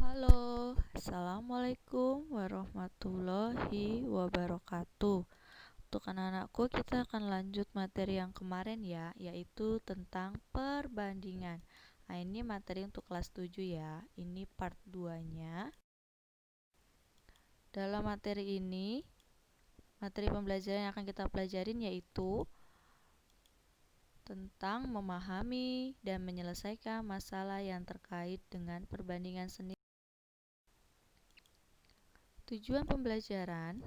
Halo, Assalamualaikum warahmatullahi wabarakatuh. Untuk anak-anakku, kita akan lanjut materi yang kemarin ya, yaitu tentang perbandingan. Nah, ini materi untuk kelas 7 ya. Ini part 2-nya. Dalam materi ini, materi pembelajaran yang akan kita pelajarin yaitu tentang memahami dan menyelesaikan masalah yang terkait dengan perbandingan seni. Tujuan pembelajaran: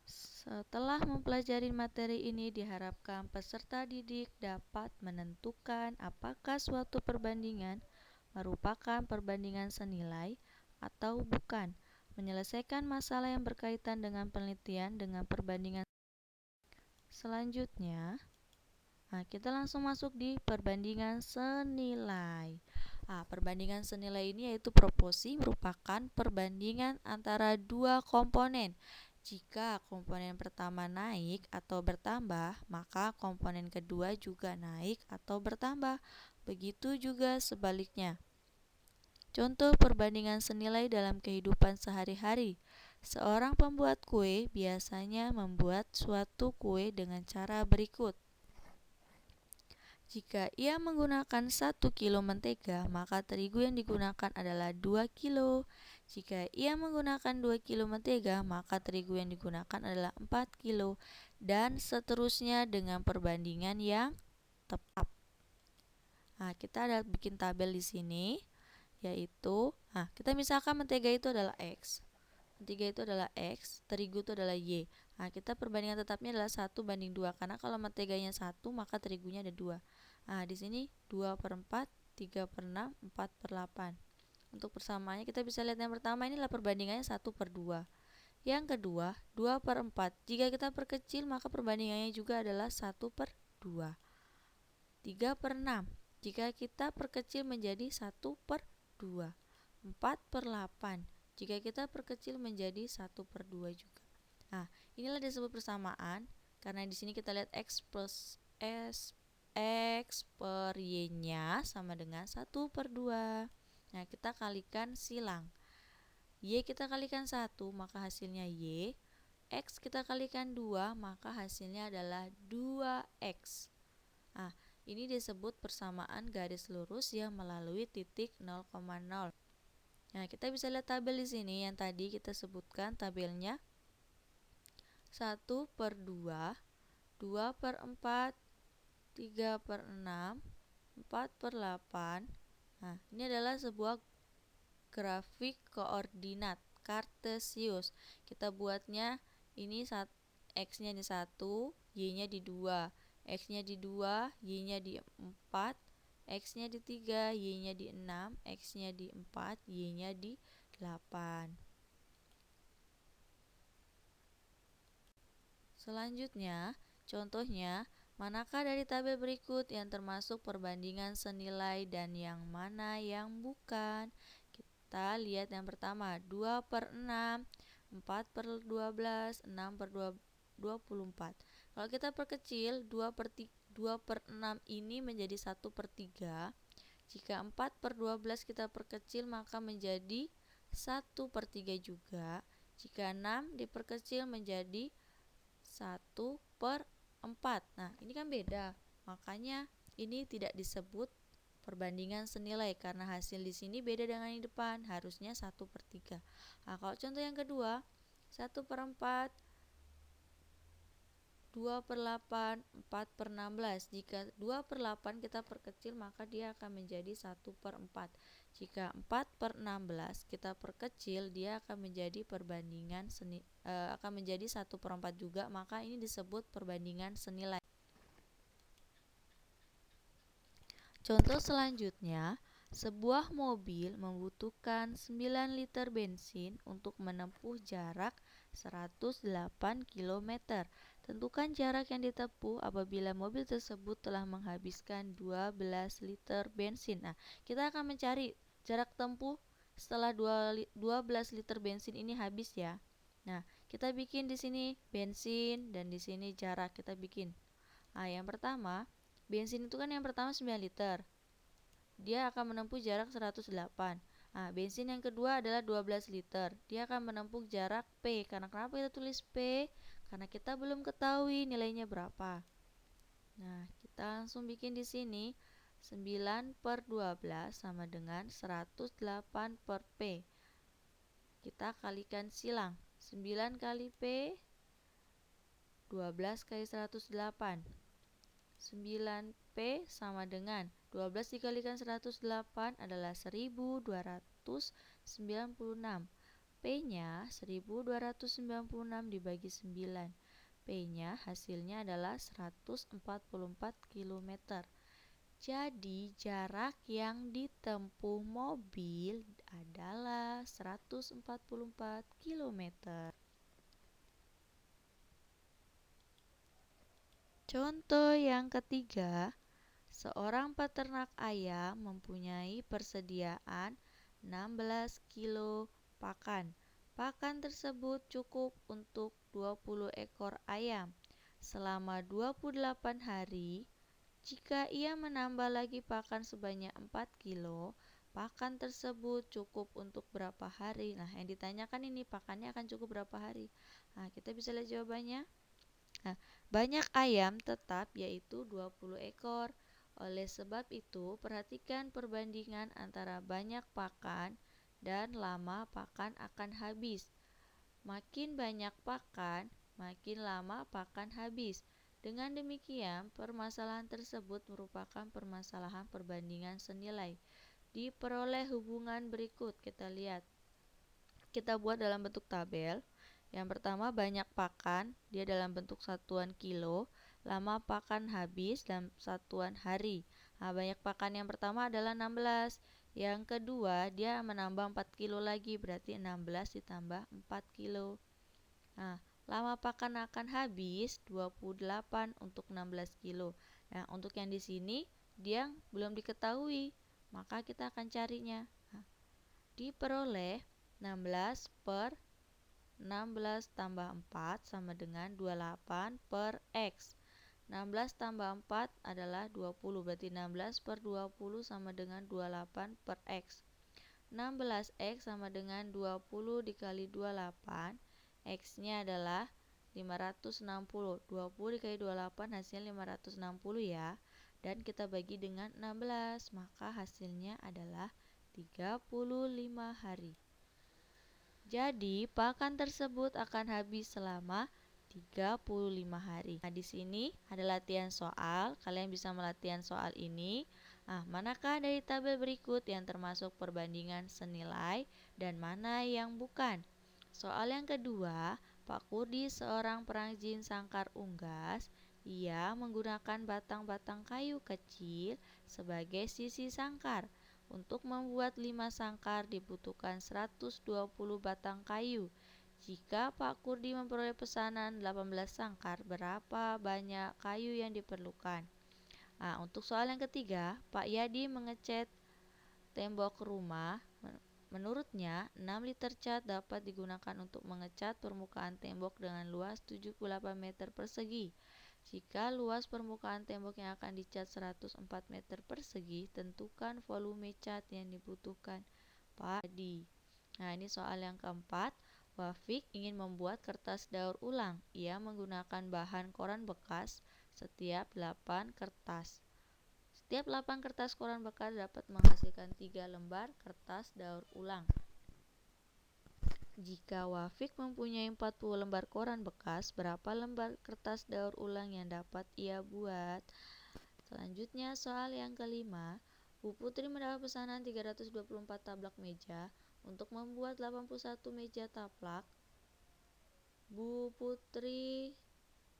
setelah mempelajari materi ini, diharapkan peserta didik dapat menentukan apakah suatu perbandingan merupakan perbandingan senilai atau bukan, menyelesaikan masalah yang berkaitan dengan penelitian dengan perbandingan. Selanjutnya, kita langsung masuk di perbandingan senilai. Perbandingan senilai ini yaitu proporsi, merupakan perbandingan antara dua komponen. Jika komponen pertama naik atau bertambah, maka komponen kedua juga naik atau bertambah. Begitu juga sebaliknya. Contoh perbandingan senilai dalam kehidupan sehari-hari. Seorang pembuat kue biasanya membuat suatu kue dengan cara berikut. Jika ia menggunakan 1 kilo mentega, maka terigu yang digunakan adalah 2 kilo. Jika ia menggunakan 2 kilo mentega, maka terigu yang digunakan adalah 4 kilo. Dan seterusnya dengan perbandingan yang tepat. Kita ada bikin tabel di sini, yaitu, kita misalkan mentega itu adalah X. Mentega itu adalah X, terigu itu adalah Y. Kita perbandingan tetapnya adalah 1:2, karena kalau menteganya 1, maka terigunya ada 2. Di sini 2/4, 3/6, 4/8. Untuk persamaannya kita bisa lihat yang pertama ini adalah perbandingannya 1/2. Yang kedua, 2/4. Jika kita perkecil, maka perbandingannya juga adalah 1/2. 3/6. Jika kita perkecil menjadi 1/2. 4/8. Jika kita perkecil menjadi 1/2 juga. Inilah disebut persamaan, karena di sini kita lihat X plus X per Y-nya sama dengan 1/2. Kita kalikan silang. Y kita kalikan 1, maka hasilnya Y. X kita kalikan 2, maka hasilnya adalah 2X. Ini disebut persamaan garis lurus yang melalui titik 0,0. Kita bisa lihat tabel di sini yang tadi kita sebutkan tabelnya. 1/2, 2/4, 3/6, 4/8. Ini adalah sebuah grafik koordinat kartesius. Kita buatnya ini X-nya di 1, Y-nya di 2. X-nya di 2, Y-nya di 4. X-nya di 3, Y-nya di 6. X-nya di 4, Y-nya di 8. Selanjutnya, contohnya, manakah dari tabel berikut yang termasuk perbandingan senilai dan yang mana yang bukan? Kita lihat yang pertama, 2/6, 4/12, 6/24. Kalau kita perkecil, 2/6 ini menjadi 1/3. Jika 4/12 kita perkecil, maka menjadi 1/3 juga. Jika 6 diperkecil menjadi 1/4. Ini kan beda. Makanya ini tidak disebut perbandingan senilai karena hasil di sini beda dengan yang di depan, harusnya 1/3. Kalau contoh yang kedua, 1/4, 2/8, 4/16. Jika 2/8 kita perkecil, maka dia akan menjadi 1/4. Jika 4/16 kita perkecil, dia akan menjadi akan menjadi 1/4 juga, maka ini disebut perbandingan senilai. Contoh selanjutnya, sebuah mobil membutuhkan 9 liter bensin untuk menempuh jarak 108 km. Tentukan jarak yang ditempuh apabila mobil tersebut telah menghabiskan 12 liter bensin. Kita akan mencari jarak tempuh setelah 12 liter bensin ini habis ya. Kita bikin di sini bensin dan di sini jarak kita bikin. Yang pertama, bensin itu kan yang pertama 9 liter. Dia akan menempuh jarak 108. Nah, bensin yang kedua adalah 12 liter. Dia akan menempuh jarak P. Karena kenapa kita tulis P? Karena kita belum ketahui nilainya berapa. Nah, kita langsung bikin di sini. 9/12 sama dengan 108 per P. Kita kalikan silang. 9 kali P, 12 kali 108. 9P sama dengan 12 dikalikan 108 adalah 1296. P-nya 1296 dibagi 9. P-nya hasilnya adalah 144 km. Jadi jarak yang ditempuh mobil adalah 144 km. Contoh yang ketiga, seorang peternak ayam mempunyai persediaan 16 kilo pakan. Pakan tersebut cukup untuk 20 ekor ayam selama 28 hari. Jika ia menambah lagi pakan sebanyak 4 kilo, pakan tersebut cukup untuk berapa hari? Nah, yang ditanyakan ini pakannya akan cukup berapa hari? Nah, kita bisa lihat jawabannya. Nah, banyak ayam tetap yaitu 20 ekor. Oleh sebab itu, perhatikan perbandingan antara banyak pakan dan lama pakan akan habis. Makin banyak pakan, makin lama pakan habis. Dengan demikian, permasalahan tersebut merupakan permasalahan perbandingan senilai. Diperoleh hubungan berikut, kita lihat. Kita buat dalam bentuk tabel. Yang pertama banyak pakan, dia dalam bentuk satuan kilo. Lama pakan habis dalam satuan hari. Nah, banyak pakan yang pertama adalah 16. Yang kedua dia menambah 4 kilo lagi, berarti 16 ditambah 4 kilo. Nah, lama pakan akan habis 28 untuk 16 kilo. Nah, untuk yang di sini dia belum diketahui, maka kita akan carinya. Nah, diperoleh 16 per 16 tambah 4 sama dengan 28 per X. 16 tambah 4 adalah 20, berarti 16 per 20 sama dengan 28 per X. 16X sama dengan 20 dikali 28. X-nya adalah 560. 20 dikali 28 hasilnya 560 ya. Dan kita bagi dengan 16, maka hasilnya adalah 35 hari. Jadi, pakan tersebut akan habis selama 35 hari. Nah, di sini ada latihan soal. Kalian bisa melatihan soal ini. Nah, manakah dari tabel berikut yang termasuk perbandingan senilai dan mana yang bukan? Soal yang kedua, Pak Kurdi seorang perajin sangkar unggas. Ia menggunakan batang-batang kayu kecil sebagai sisi sangkar. Untuk membuat 5 sangkar dibutuhkan 120 batang kayu. Jika Pak Kurdi memperoleh pesanan 18 sangkar, berapa banyak kayu yang diperlukan? Nah, untuk soal yang ketiga, Pak Yadi mengecat tembok rumah. Menurutnya, 6 liter cat dapat digunakan untuk mengecat permukaan tembok dengan luas 78 meter persegi. Jika luas permukaan tembok yang akan dicat 104 meter persegi, tentukan volume cat yang dibutuhkan. Pak Yadi. Nah, ini soal yang keempat. Wafik ingin membuat kertas daur ulang. Ia menggunakan bahan koran bekas setiap 8 kertas. Setiap 8 kertas koran bekas dapat menghasilkan 3 lembar kertas daur ulang. Jika Wafik mempunyai 40 lembar koran bekas, berapa lembar kertas daur ulang yang dapat ia buat? Selanjutnya soal yang kelima. Bu Putri mendapat pesanan 324 tablak meja. Untuk membuat 81 meja taplak, Bu Putri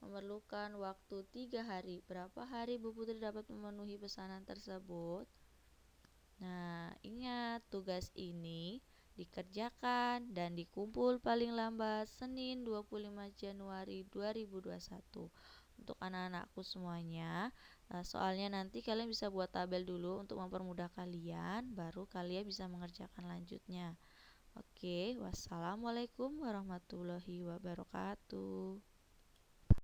memerlukan waktu 3 hari. Berapa hari Bu Putri dapat memenuhi pesanan tersebut? Nah, ingat tugas ini dikerjakan dan dikumpul paling lambat Senin 25 Januari 2021. Untuk anak-anakku semuanya, soalnya nanti kalian bisa buat tabel dulu untuk mempermudah kalian, baru kalian bisa mengerjakan lanjutnya. Oke, wassalamualaikum warahmatullahi wabarakatuh.